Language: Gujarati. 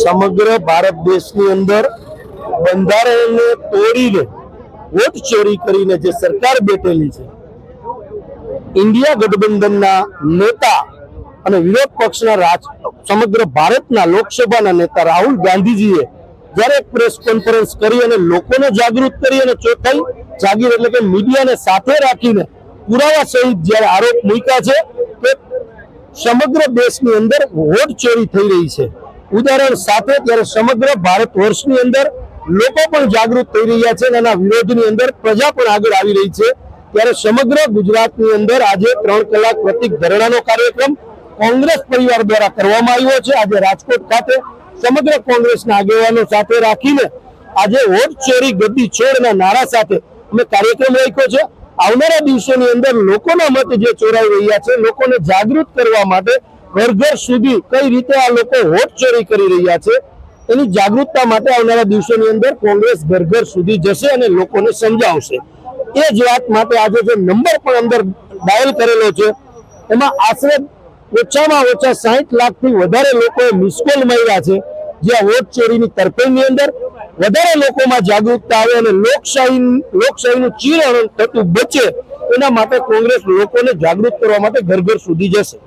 સમગ્ર ભારત દેશની અંદર બંધારણને તોડીને વોટ ચોરી કરીને જે સરકાર બેઠેલી છે, ઇન્ડિયા ગઠબંધનના નેતા અને વિરોધ પક્ષના સમગ્ર ભારતના લોકસભાના નેતા રાહુલ ગાંધીજીએ જ્યારે પ્રેસ કોન્ફરન્સ કરી અને લોકોને જાગૃત કરી અને ચોથાઈ જાગીર એટલે કે મીડિયાને સાથે રાખીને પુરાવા સહિત જ્યારે આરોપ મૂક્યા છે કે સમગ્ર દેશની અંદર વોટ ચોરી થઈ રહી છે, ઉદાહરણ સાથે ત્યારે સમગ્ર ભારત વર્ષની અંદર લોકો પણ જાગૃત થઈ રહ્યા છે અને આના વિરોધની અંદર પ્રજા પણ આગળ આવી રહી છે। ત્યારે સમગ્ર ગુજરાતની અંદર આજે 3 કલાક પ્રતિક ધરણાનો કાર્યક્રમ કોંગ્રેસ પરિવાર દ્વારા કરવામાં આવ્યો છે। આજે રાજકોટ ખાતે સમગ્ર કોંગ્રેસના આગેવાનો સાથે રાખીને આજે વોટ ચોરી ગદ્દી છોડના નારા સાથે અમે કાર્યક્રમ રાખ્યો છે। આવનારા દિવસોની અંદર લોકોના મત જે ચોરાઈ રહ્યા છે, લોકોને જાગૃત કરવા માટે ઘર ઘર સુધી કઈ રીતે આ લોકો વોટ ચોરી કરી રહ્યા છે એની જાગૃતતા માટે આવનારા દિવસોની અંદર કોંગ્રેસ ઘર ઘર સુધી જશે અને લોકોને સમજાવશે। એ જ વાત માટે આજે જે નંબર પણ અંદર ડાયલ કરેલો છે એમાં આશરે ઓછામાં ઓછા 60 લાખથી વધારે લોકોએ મિસકોલ મળ્યા છે, જે આ વોટ ચોરીની તરફેણની અંદર વધારે લોકોમાં જાગૃતતા આવે અને લોકશાહીનું ચીરહરણ થતું બચે એના માટે કોંગ્રેસ લોકોને જાગૃત કરવા માટે ઘર ઘર સુધી જશે।